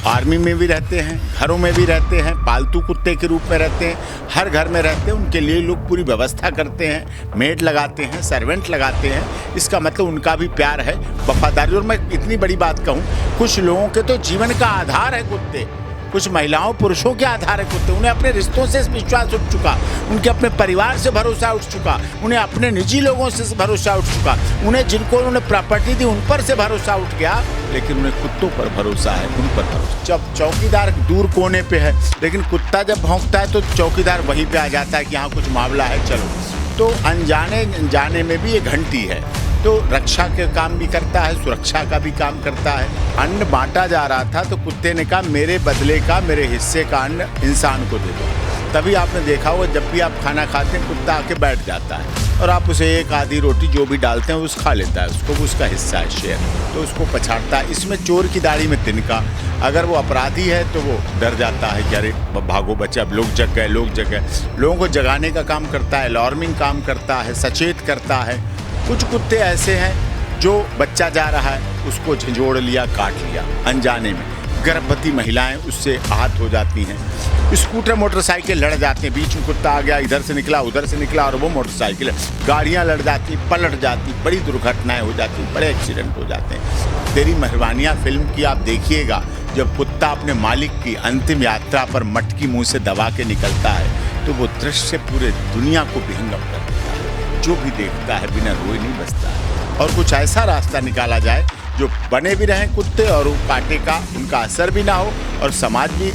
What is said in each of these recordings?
Army में भी रहते हैं, घरों में भी रहते हैं, पालतू कुत्ते के रूप में रहते हैं, हर घर में रहते हैं। उनके लिए लोग पूरी व्यवस्था करते हैं, मेड लगाते हैं, सर्वेंट लगाते हैं। इसका मतलब उनका भी प्यार है, वफादारी। और मैं इतनी बड़ी बात कहूँ, कुछ लोगों के तो जीवन का आधार है कुत्ते, कुछ महिलाओं पुरुषों के आधार है कुत्ते। उन्हें अपने रिश्तों से विश्वास उठ चुका, उनके अपने परिवार से भरोसा उठ चुका, उन्हें अपने निजी लोगों से भरोसा उठ चुका, उन्हें जिनको उन्होंने प्रॉपर्टी दी उन पर से भरोसा उठ गया, लेकिन उन्हें कुत्तों पर भरोसा है, उन पर भरोसा। जब चौकीदार दूर कोने पे है, लेकिन कुत्ता जब भौंकता है तो चौकीदार वहीं पे आ जाता है कि यहाँ कुछ मामला है, चलो। तो अनजाने जाने में भी ये घंटी है, तो रक्षा के काम भी करता है, सुरक्षा का भी काम करता है। अन्न बांटा जा रहा था तो कुत्ते ने कहा मेरे बदले का, मेरे हिस्से का अन्न इंसान को दे दो। तभी आपने देखा होगा जब भी आप खाना खाते हैं कुत्ता आके बैठ जाता है और आप उसे एक आधी रोटी जो भी डालते हैं उस खा लेता है, उसको भी उसका हिस्सा है, शेयर, तो उसको पछाड़ता है। इसमें चोर की दाढ़ी में तिनका। अगर वो अपराधी है तो वो डर जाता है कि अरे भागो बच्चे, अब लोग जग गए, लोग जग गए। लोगों को जगाने का काम करता है, अलार्मिंग काम करता है, सचेत करता है। कुछ कुत्ते ऐसे हैं जो बच्चा जा रहा है उसको झंझोड़ लिया, काट लिया अनजाने में। गर्भवती महिलाएं उससे आहत हो जाती हैं। स्कूटर मोटरसाइकिल लड़ जाते हैं, बीच में कुत्ता आ गया, इधर से निकला उधर से निकला और वो मोटरसाइकिल, गाड़ियां लड़ जाती, पलट जाती, बड़ी दुर्घटनाएं हो जाती, बड़े एक्सीडेंट हो जाते हैं। तेरी मेहरबानियाँ फिल्म की आप देखिएगा, जब कुत्ता अपने मालिक की अंतिम यात्रा पर मटकी मुँह से दबा के निकलता है तो वो दृश्य पूरे दुनिया को विहंगम कर देता है। जो भी देखता है बिना रोए नहीं बचता है। और कुछ ऐसा रास्ता निकाला जाए जो बने भी रहें कुत्ते और वो काटे का उनका असर भी ना हो और समाज भी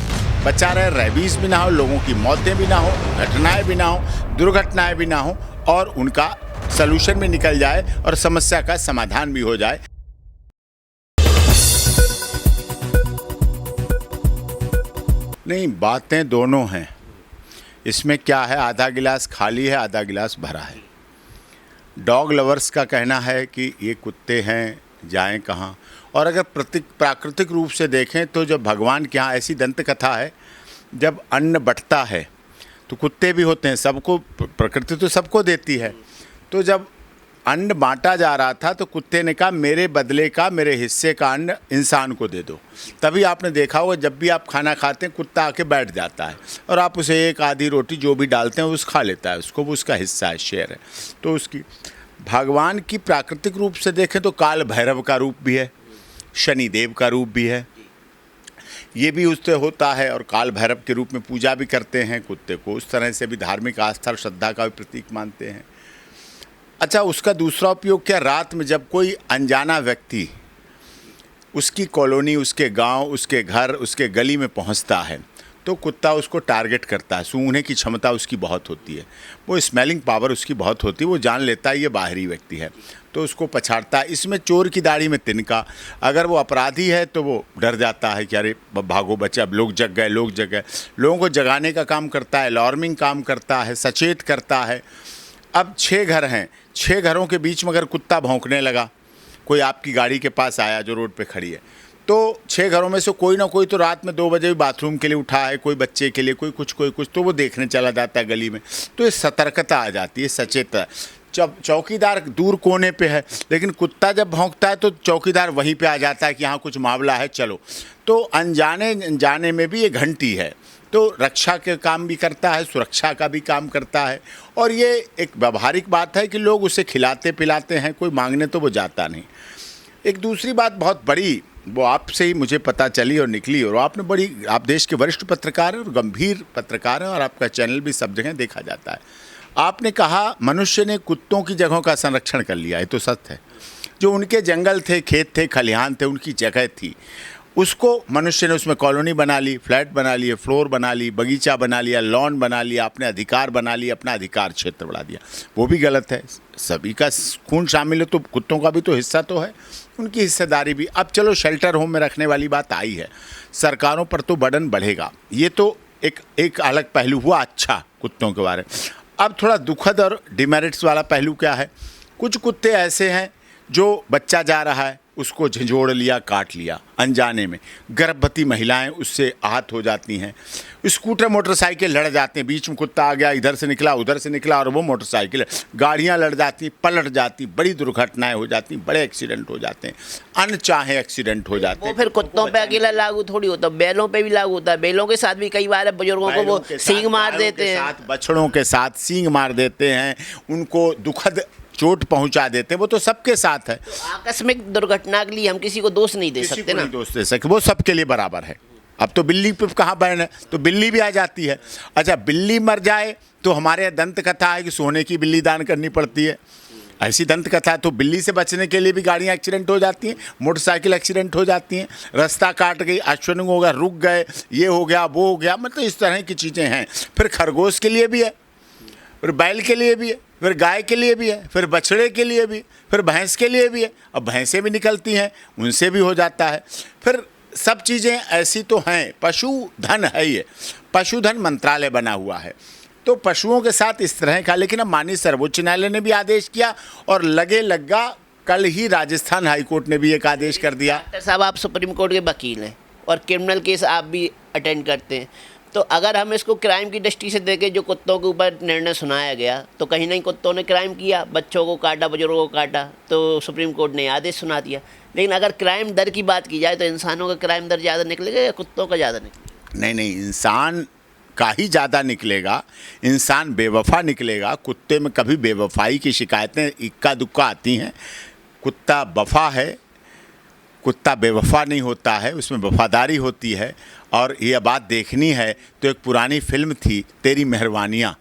बचा रहे, रेबीज भी ना हो, लोगों की मौतें भी ना हो, घटनाएं भी ना हो, दुर्घटनाएं भी ना हो और उनका सलूशन भी निकल जाए और समस्या का समाधान भी हो जाए। नहीं, बातें दोनों हैं। इसमें क्या है, आधा गिलास खाली है, आधा गिलास भरा है। डॉग लवर्स का कहना है कि ये कुत्ते हैं, जाएं कहाँ। और अगर प्राकृतिक रूप से देखें तो जब भगवान के यहाँ ऐसी दंत कथा है, जब अन्न बंटता है तो कुत्ते भी होते हैं, सबको प्रकृति तो सबको देती है। तो जब अन्न बांटा जा रहा था तो कुत्ते ने कहा मेरे बदले का, मेरे हिस्से का अन्न इंसान को दे दो। तभी आपने देखा होगा जब भी आप खाना खाते हैं कुत्ता आके बैठ जाता है और आप उसे एक आधी रोटी जो भी डालते हैं उस खा लेता है, उसको भी उसका हिस्सा है, शेयर है। तो उसकी भगवान की प्राकृतिक रूप से देखें तो काल भैरव का रूप भी है, शनिदेव का रूप भी है, ये भी उससे होता है और काल भैरव के रूप में पूजा भी करते हैं कुत्ते को। उस तरह से भी धार्मिक आस्था और श्रद्धा का भी प्रतीक मानते हैं। अच्छा, उसका दूसरा उपयोग क्या, रात में जब कोई अनजाना व्यक्ति उसकी कॉलोनी, उसके गांव, उसके घर, उसके गली में पहुंचता है तो कुत्ता उसको टारगेट करता है। सूंघने की क्षमता उसकी बहुत होती है, वो स्मेलिंग पावर उसकी बहुत होती है, वो जान लेता है ये बाहरी व्यक्ति है तो उसको पछाड़ता है। इसमें चोर की दाढ़ी में तिनका। अगर वो अपराधी है तो वो डर जाता है कि अरे भागो बच्चे, अब लोग जग गए, लोग जग गए। लोगों को जगाने का काम करता है, अलार्मिंग काम करता है, सचेत करता है। अब 6 घर हैं, 6 घरों के बीच में अगर कुत्ता भौंकने लगा, कोई आपकी गाड़ी के पास आया जो रोड पे खड़ी है, तो 6 घरों में से कोई ना कोई तो रात में 2 बजे भी बाथरूम के लिए उठा है, कोई बच्चे के लिए, कोई कुछ, तो वो देखने चला जाता है गली में। तो ये सतर्कता आ जाती है, सचेतता। जब चौकीदार दूर कोने पे है, लेकिन कुत्ता जब भौंकता है तो चौकीदार वहीं पे आ जाता है कि यहाँ कुछ मामला है, चलो। तो अनजाने जाने में भी ये घंटी है, तो रक्षा के काम भी करता है, सुरक्षा का भी काम करता है। और ये एक व्यावहारिक बात है कि लोग उसे खिलाते पिलाते हैं, कोई मांगने तो वो जाता नहीं। एक दूसरी बात बहुत बड़ी, वो आपसे ही मुझे पता चली और निकली, और आप देश के वरिष्ठ पत्रकार हैं और गंभीर पत्रकार हैं और आपका चैनल भी सब जगह देखा जाता है। आपने कहा मनुष्य ने कुत्तों की जगहों का संरक्षण कर लिया, ये तो सत्य है। जो उनके जंगल थे, खेत थे, खलिहान थे, उनकी जगह थी, उसको मनुष्य ने उसमें कॉलोनी बना ली, फ्लैट बना लिए, फ्लोर बना ली, बगीचा बना लिया, लॉन बना लिया, अपने अधिकार बना लिया, अपना अधिकार क्षेत्र बढ़ा दिया। वो भी गलत है, सभी का खून शामिल है तो कुत्तों का भी तो हिस्सा तो है, उनकी हिस्सेदारी भी। अब चलो शेल्टर होम में रखने वाली बात आई है, सरकारों पर तो बर्डन बढ़ेगा, ये तो एक अलग पहलू हुआ अच्छा कुत्तों के बारे में। अब थोड़ा दुखद और डिमेरिट्स वाला पहलू क्या है, कुछ कुत्ते ऐसे हैं जो बच्चा जा रहा है उसको झंझोड़ लिया, काट लिया अनजाने में। गर्भवती महिलाएं उससे आहत हो जाती हैं। स्कूटर मोटरसाइकिल लड़ जाते हैं, बीच में कुत्ता आ गया, इधर से निकला उधर से निकला और वो मोटरसाइकिल, गाड़ियां लड़ जाती, पलट जाती, बड़ी दुर्घटनाएं हो जाती, बड़े एक्सीडेंट हो जाते हैं, अनचाहे एक्सीडेंट हो जाते हैं। वो फिर कुत्तों पे अकेला लागू थोड़ी होता, बैलों पे भी लागू होता है। बैलों के साथ भी कई बार बुजुर्गों को वो सींग मार देते हैं, बछड़ों के साथ सींग मार देते हैं, उनको दुखद चोट पहुंचा देते हैं। वो तो सबके साथ है। तो आकस्मिक दुर्घटना के लिए हम किसी को दोष नहीं दे सकते ना, दोष दे सकते, वो सबके लिए बराबर है। अब तो बिल्ली पे कहाँ बैन है, तो बिल्ली भी आ जाती है। अच्छा, बिल्ली मर जाए तो हमारे दंत कथा है कि सोने की बिल्ली दान करनी पड़ती है, ऐसी दंत कथा। तो बिल्ली से बचने के लिए भी गाड़ियाँ एक्सीडेंट हो जाती हैं, मोटरसाइकिल एक्सीडेंट हो जाती हैं, रास्ता काट गई, एक्सीडेंट हो गया, रुक गए, ये हो गया वो हो गया, मतलब इस तरह की चीज़ें हैं। फिर खरगोश के लिए भी है, फिर बैल के लिए भी है, फिर गाय के लिए भी है, फिर बछड़े के लिए भी, फिर भैंस के लिए भी है। अब भैंसें भी निकलती हैं, उनसे भी हो जाता है। फिर सब चीज़ें ऐसी तो हैं। पशुधन है, ये पशुधन मंत्रालय बना हुआ है, तो पशुओं के साथ इस तरह का। लेकिन अब माननीय सर्वोच्च न्यायालय ने भी आदेश किया और लगे लगा कल ही राजस्थान हाईकोर्ट ने भी एक आदेश कर दिया। डॉक्टर साहब, आप सुप्रीम कोर्ट के वकील हैं और क्रिमिनल केस आप भी अटेंड करते हैं, तो अगर हम इसको क्राइम की दृष्टि से देखें, जो कुत्तों के ऊपर निर्णय सुनाया गया, तो कहीं नहीं कुत्तों ने क्राइम किया, बच्चों को काटा, बुजुर्गों को काटा, तो सुप्रीम कोर्ट ने आदेश सुना दिया। लेकिन अगर क्राइम दर की बात की जाए तो इंसानों का क्राइम दर ज़्यादा निकलेगा या कुत्तों का ज़्यादा निकलेगा? नहीं, इंसान का ही ज़्यादा निकलेगा। इंसान बेवफा निकलेगा। कुत्ते में कभी बेवफाई की शिकायतें इक्का दुक्का आती हैं। कुत्ता वफा है, कुत्ता बेवफा नहीं होता है, उसमें वफादारी होती है। और ये बात देखनी है तो एक पुरानी फिल्म थी, तेरी मेहरबानियाँ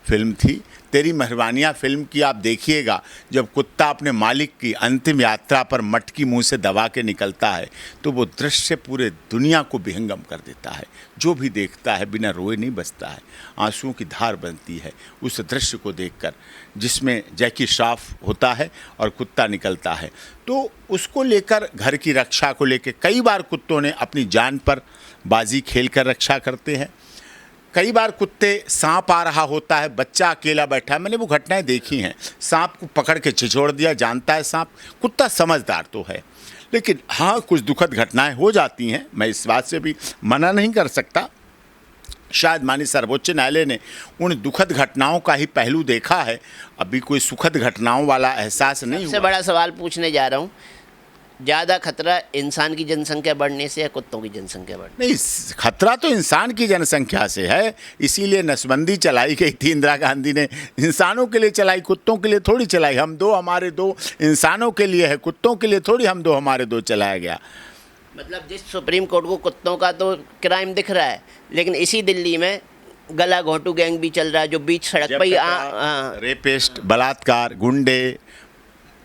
फिल्म थी। तेरी मेहरबानियाँ फिल्म की आप देखिएगा, जब कुत्ता अपने मालिक की अंतिम यात्रा पर मटकी मुंह से दबा के निकलता है तो वो दृश्य पूरे दुनिया को विहंगम कर देता है। जो भी देखता है बिना रोए नहीं बचता है, आंसुओं की धार बनती है उस दृश्य को देखकर, जिसमें जैकी श्रॉफ होता है और कुत्ता निकलता है। तो उसको लेकर, घर की रक्षा को लेकर कई बार कुत्तों ने अपनी जान पर बाजी खेल कर रक्षा करते हैं। कई बार कुत्ते, सांप आ रहा होता है, बच्चा अकेला बैठा है, मैंने वो घटनाएं देखी हैं। सांप को पकड़ के छिछोड़ दिया, जानता है सांप। कुत्ता समझदार तो है, लेकिन हाँ कुछ दुखद घटनाएं हो जाती हैं, मैं इस बात से भी मना नहीं कर सकता। शायद माननीय सर्वोच्च न्यायालय ने उन दुखद घटनाओं का ही पहलू देखा है, अभी कोई सुखद घटनाओं वाला एहसास नहीं हुआ। सबसे बड़ा सवाल पूछने जा रहा हूँ, ज़्यादा खतरा इंसान की जनसंख्या बढ़ने से या कुत्तों की जनसंख्या बढ़ने? नहीं, खतरा तो इंसान की जनसंख्या से है, इसीलिए नसबंदी चलाई गई थी। इंदिरा गांधी ने इंसानों के लिए चलाई, कुत्तों के लिए थोड़ी चलाई। हम दो हमारे दो इंसानों के लिए है, कुत्तों के लिए थोड़ी हम दो हमारे दो चलाया गया। मतलब जिस सुप्रीम कोर्ट को कुत्तों का तो क्राइम दिख रहा है, लेकिन इसी दिल्ली में गला घोंटू गैंग भी चल रहा है, जो बीच सड़क पर ही रेपिस्ट, बलात्कार, गुंडे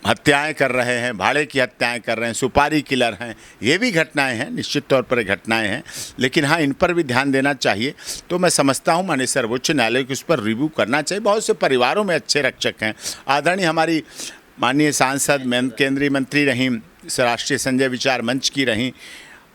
हत्याएं कर रहे हैं, भाड़े की हत्याएं कर रहे हैं, सुपारी किलर हैं, ये भी घटनाएं हैं, निश्चित तौर पर घटनाएं हैं। लेकिन हाँ, इन पर भी ध्यान देना चाहिए। तो मैं समझता हूँ माननीय सर्वोच्च न्यायालय को इस पर रिव्यू करना चाहिए। बहुत से परिवारों में अच्छे रक्षक हैं। आदरणीय हमारी माननीय सांसद, केंद्रीय मंत्री रहीं, राष्ट्रीय संजय विचार मंच की रहीं,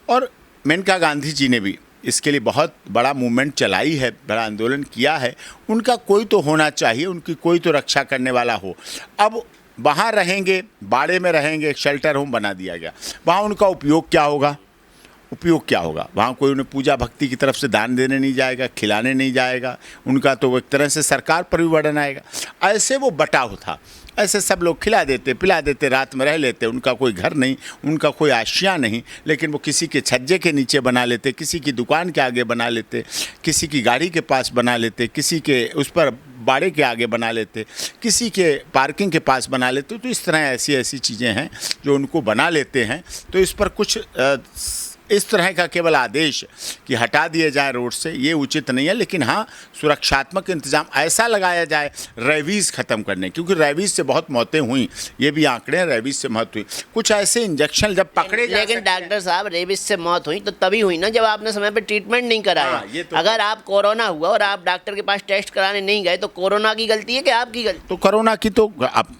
और मेनका गांधी जी ने भी इसके लिए बहुत बड़ा मूवमेंट चलाई है, बड़ा आंदोलन किया है। उनका कोई तो होना चाहिए, उनकी कोई तो रक्षा करने वाला हो। अब वहाँ रहेंगे, बाड़े में रहेंगे, एक शेल्टर होम बना दिया गया, वहाँ उनका उपयोग क्या होगा? उपयोग क्या होगा? वहाँ कोई उन्हें पूजा भक्ति की तरफ से दान देने नहीं जाएगा, खिलाने नहीं जाएगा, उनका तो एक तरह से सरकार पर भी बर्डन आएगा। ऐसे वो बटाव था, ऐसे सब लोग खिला देते, पिला देते, रात में रह लेते, उनका कोई घर नहीं, उनका कोई आशिया नहीं, लेकिन वो किसी के छज्जे के नीचे बना लेते, किसी की दुकान के आगे बना लेते, किसी की गाड़ी के पास बना लेते, किसी के उस पर बाड़े के आगे बना लेते, किसी के पार्किंग के पास बना लेते। तो इस तरह ऐसी ऐसी चीज़ें हैं जो उनको बना लेते हैं। तो इस पर कुछ इस तरह का केवल आदेश कि हटा दिए जाए रोड से, ये उचित नहीं है। लेकिन हाँ, सुरक्षात्मक इंतजाम ऐसा लगाया जाए रेबीज़ ख़त्म करने, क्योंकि रेबीज़ से बहुत मौतें हुई, ये भी आंकड़े हैं, रेबीज़ से मौत हुई। कुछ ऐसे इंजेक्शन जब पकड़े जा, लेकिन डॉक्टर साहब, रेबीज़ से मौत हुई तो तभी हुई ना जब आपने समय पर ट्रीटमेंट नहीं कराया। तो अगर आप कोरोना हुआ और आप डॉक्टर के पास टेस्ट कराने नहीं गए तो कोरोना की गलती है कि आपकी गलती? तो कोरोना की तो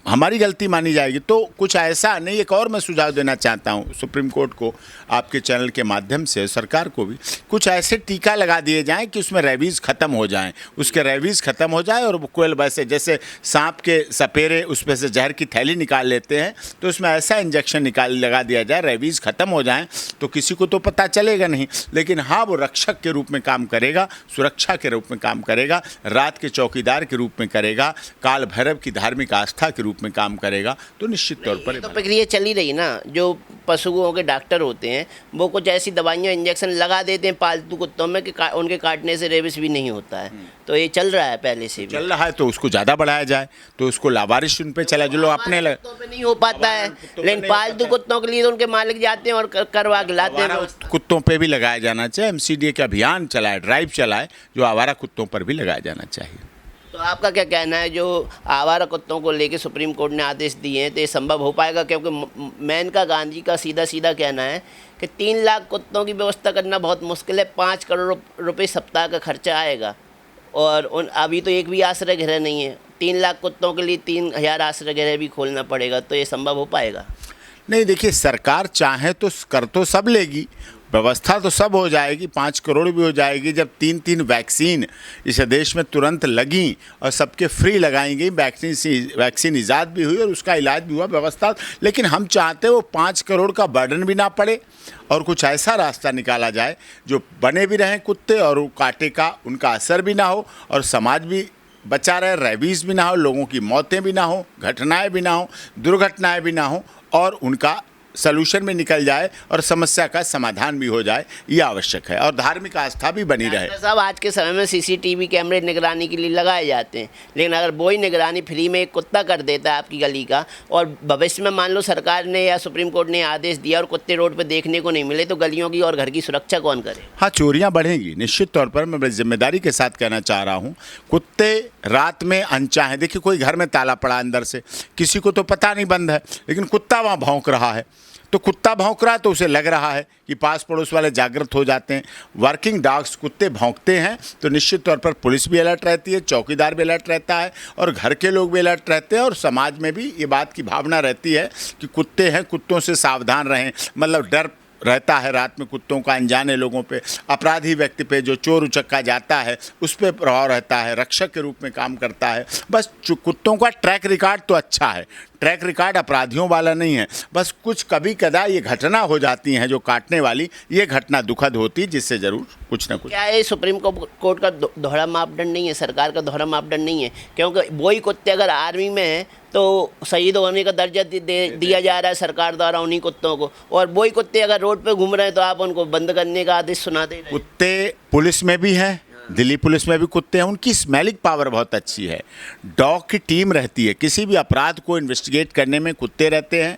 हमारी गलती मानी जाएगी। तो कुछ ऐसा नहीं। एक और मैं सुझाव देना चाहता हूँ सुप्रीम कोर्ट को, आपके चैनल के माध्यम से सरकार को भी कुछ ऐसे टीका लगा दिए जाएं कि उसमें रेबीज़ ख़त्म हो जाएं, उसके रेबीज़ ख़त्म हो जाए। और वो कोयल वैसे जैसे सांप के सपेरे उसमें से जहर की थैली निकाल लेते हैं, तो उसमें ऐसा इंजेक्शन लगा दिया जाए, रेबीज़ ख़त्म हो जाए, तो किसी को तो पता चलेगा नहीं, लेकिन हाँ वो रक्षक के रूप में काम करेगा, सुरक्षा के रूप में काम करेगा, रात के चौकीदार के रूप में करेगा, काल भैरव की धार्मिक आस्था के रूप में काम करेगा। तो निश्चित तौर पर तो प्रक्रिया चली रही ना, जो पशुओं के डॉक्टर होते हैं वो कुछ ऐसी दवाइयाँ इंजेक्शन लगा देते हैं पालतू कुत्तों में कि उनके काटने से रेबीज भी नहीं होता है। तो ये चल रहा है पहले से भी चल रहा है, तो उसको ज़्यादा बढ़ाया जाए, तो उसको लावारिश उन पे चला जो लोग अपने कुत्तों पे नहीं हो पाता है, लेकिन पालतू कुत्तों के लिए तो उनके मालिक जाते हैं और करवा के लाते हैं। कुत्तों पे भी लगाया जाना चाहिए। एमसीडीए का अभियान चलाए, ड्राइव चलाए, जो आवारा कुत्तों पर भी लगाया जाना चाहिए। तो आपका क्या कहना है, जो आवारा कुत्तों को लेके सुप्रीम कोर्ट ने आदेश दिए हैं, तो ये संभव हो पाएगा? क्योंकि मेनका गांधी का सीधा सीधा कहना है कि 3 लाख कुत्तों की व्यवस्था करना बहुत मुश्किल है, 5 करोड़ रुपए सप्ताह का खर्चा आएगा, और अभी तो एक भी आश्रय गृह नहीं है। 3 लाख कुत्तों के लिए 3000 आश्रय गृह भी खोलना पड़ेगा, तो ये संभव हो पाएगा? नहीं, देखिए सरकार चाहे तो कर तो सब लेगी, व्यवस्था तो सब हो जाएगी, 5 करोड़ भी हो जाएगी। जब 3 वैक्सीन इस देश में तुरंत लगी और सबके फ्री लगाई गई, वैक्सीन ईजाद भी हुई और उसका इलाज भी हुआ, व्यवस्था। लेकिन हम चाहते वो 5 करोड़ का बर्डन भी ना पड़े और कुछ ऐसा रास्ता निकाला जाए जो बने भी रहें कुत्ते और वो काटे का उनका असर भी ना हो और समाज भी बचा रहे, रेबीज़ भी ना हो, लोगों की मौतें भी ना हो, घटनाएं भी ना हो, दुर्घटनाएं भी ना हो, और उनका सलूशन में निकल जाए और समस्या का समाधान भी हो जाए, ये आवश्यक है। और धार्मिक आस्था भी बनी रहे। डॉक्टर साहब, आज के समय में सीसीटीवी कैमरे निगरानी के लिए लगाए जाते हैं, लेकिन अगर वही निगरानी फ्री में एक कुत्ता कर देता है आपकी गली का, और भविष्य में मान लो सरकार ने या सुप्रीम कोर्ट ने आदेश दिया और कुत्ते रोड पर देखने को नहीं मिले, तो गलियों की और घर की सुरक्षा कौन करे? हाँ, चोरियाँ बढ़ेंगी निश्चित तौर पर। मैं बड़ी जिम्मेदारी के साथ कहना चाह रहा हूँ, कुत्ते रात में अनचाहे, देखिए कोई घर में ताला पड़ा अंदर से, किसी को तो पता नहीं बंद है, लेकिन कुत्ता वहाँ भौंक रहा है, तो कुत्ता भौंक रहा है तो उसे लग रहा है कि पास पड़ोस वाले जागृत हो जाते हैं। वर्किंग डॉग्स कुत्ते भौंकते हैं तो निश्चित तौर पर पुलिस भी अलर्ट रहती है, चौकीदार भी अलर्ट रहता है और घर के लोग भी अलर्ट रहते हैं, और समाज में भी ये बात की भावना रहती है कि कुत्ते हैं, कुत्तों से सावधान रहें। मतलब डर रहता है रात में कुत्तों का, अनजाने लोगों पे, अपराधी व्यक्ति पे, जो चोर उचक्का जाता है उस पर प्रभाव रहता है, रक्षक के रूप में काम करता है। बस कुत्तों का ट्रैक रिकॉर्ड तो अच्छा है, ट्रैक रिकॉर्ड अपराधियों वाला नहीं है। बस कुछ कभी कदा ये घटना हो जाती हैं जो काटने वाली, ये घटना दुखद होती है, जिससे ज़रूर कुछ ना कुछ। क्या ये सुप्रीम कोर्ट का दोहरा मापदंड नहीं है, सरकार का दोहरा मापदंड नहीं है? क्योंकि वही कुत्ते अगर आर्मी में हैं तो शहीद होने का दर्जा दिया जा रहा है सरकार द्वारा उन्हीं कुत्तों को, और वही कुत्ते अगर रोड पे घूम रहे हैं तो आप उनको बंद करने का आदेश सुना दे रहे हैं। कुत्ते पुलिस में भी हैं, दिल्ली पुलिस में भी कुत्ते हैं, उनकी स्मेलिंग पावर बहुत अच्छी है। डॉग की टीम रहती है, किसी भी अपराध को इन्वेस्टिगेट करने में कुत्ते रहते हैं,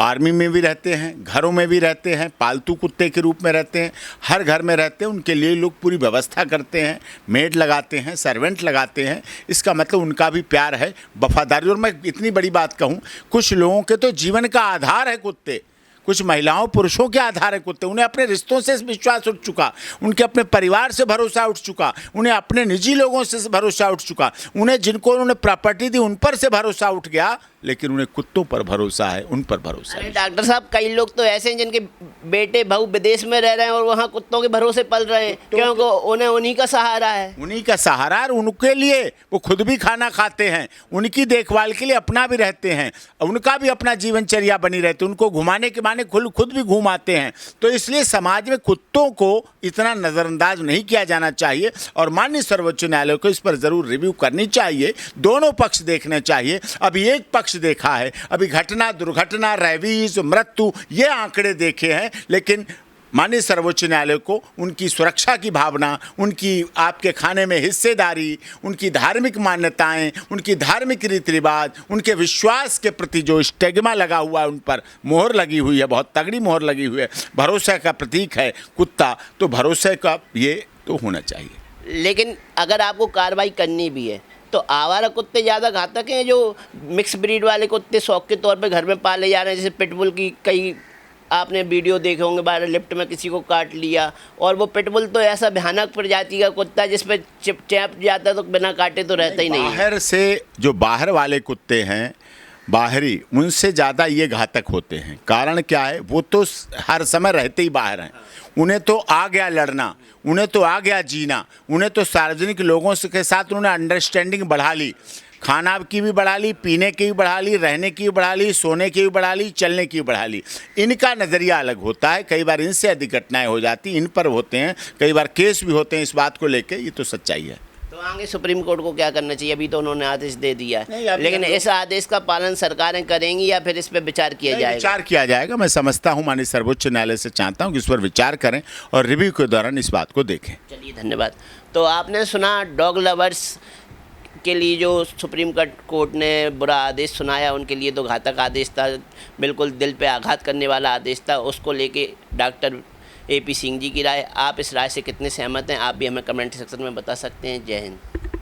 आर्मी में भी रहते हैं, घरों में भी रहते हैं, पालतू कुत्ते के रूप में रहते हैं, हर घर में रहते हैं। उनके लिए लोग पूरी व्यवस्था करते हैं, मेड लगाते हैं, सर्वेंट लगाते हैं। इसका मतलब उनका भी प्यार है, वफादारी। और मैं इतनी बड़ी बात कहूँ, कुछ लोगों के तो जीवन का आधार है कुत्ते, कुछ महिलाओं पुरुषों के आधार है कुत्ते। उन्हें अपने रिश्तों से विश्वास उठ चुका, उनके अपने परिवार से भरोसा उठ चुका, उन्हें अपने निजी लोगों से भरोसा उठ चुका, उन्हें जिनको उन्होंने प्रॉपर्टी दी उन पर से भरोसा उठ गया, लेकिन उन्हें कुत्तों पर भरोसा है, उन पर भरोसा है। डॉक्टर साहब, कई लोग तो ऐसे हैं जिनके बेटे बहू विदेश में रह रहे हैं और वहाँ कुत्तों के भरोसे पल रहे हैं, क्योंकि उन्हें उन्हीं का सहारा है। उन्हीं का सहारा है, उनके लिए वो खुद भी खाना खाते हैं, उनकी देखभाल के लिए अपना भी रहते हैं, उनका भी अपना जीवनचर्या बनी रहती है, उनको घुमाने के माने खुद भी घुमाते हैं। तो इसलिए समाज में कुत्तों को इतना नज़रअंदाज नहीं किया जाना चाहिए और माननीय सर्वोच्च न्यायालय को इस पर ज़रूर रिव्यू करनी चाहिए, दोनों पक्ष देखने चाहिए। अभी एक पक्ष देखा है, अभी घटना, दुर्घटना, रेबीज, मृत्यु, ये आंकड़े देखे हैं, लेकिन माननीय सर्वोच्च न्यायालय को उनकी सुरक्षा की भावना, उनकी आपके खाने में हिस्सेदारी, उनकी धार्मिक मान्यताएं, उनकी धार्मिक रीति रिवाज, उनके विश्वास के प्रति जो स्टिग्मा लगा हुआ है, उन पर मोहर लगी हुई है, बहुत तगड़ी मोहर लगी हुई है। भरोसे का प्रतीक है कुत्ता, तो भरोसे का ये तो होना चाहिए। लेकिन अगर आपको कार्रवाई करनी भी है तो आवारा कुत्ते ज़्यादा घातक हैं, जो मिक्स ब्रीड वाले कुत्ते शौक के तौर पे घर में पाले जा रहे हैं, जैसे पिटबुल की कई आपने वीडियो देखे होंगे, बाहर लिफ्ट में किसी को काट लिया, और वो पिटबुल तो ऐसा भयानक प्रजाति का कुत्ता जिस पे चैप जाता है तो बिना काटे तो रहता ही नहीं है। बाहर से जो बाहर वाले कुत्ते हैं बाहरी उनसे ज़्यादा ये घातक होते हैं। कारण क्या है, वो तो हर समय रहते ही बाहर हैं, उन्हें तो आ गया लड़ना, उन्हें तो आ गया जीना, उन्हें तो सार्वजनिक लोगों के साथ उन्होंने अंडरस्टैंडिंग बढ़ा ली, खाना की भी बढ़ा ली, पीने की भी बढ़ा ली, रहने की भी बढ़ा ली, सोने की भी बढ़ा ली, चलने की भी बढ़ा ली। इनका नज़रिया अलग होता है, कई बार इनसे अधिक घटनाएं हो जाती, इन पर होते हैं, कई बार केस भी होते हैं इस बात को लेकर, ये तो सच्चाई है। तो आगे सुप्रीम कोर्ट को क्या करना चाहिए? अभी तो उन्होंने आदेश दे दिया नहीं, है, अभी लेकिन हम लोग- इस आदेश का पालन सरकारें करेंगी या फिर इस पर विचार किया जाएगा? विचार किया जाएगा। मैं समझता हूँ माननीय सर्वोच्च न्यायालय से चाहता हूँ कि इस पर विचार करें और रिव्यू के दौरान इस बात को देखें। चलिए, धन्यवाद। तो आपने सुना डॉग लवर्स के लिए जो सुप्रीम कोर्ट ने बुरा आदेश सुनाया, उनके लिए तो घातक आदेश था, बिल्कुल दिल पे आघात करने वाला आदेश था। उसको लेके डॉक्टर AP सिंह जी की राय, आप इस राय से कितने सहमत हैं? आप भी हमें कमेंट सेक्शन में बता सकते हैं। जय हिंद।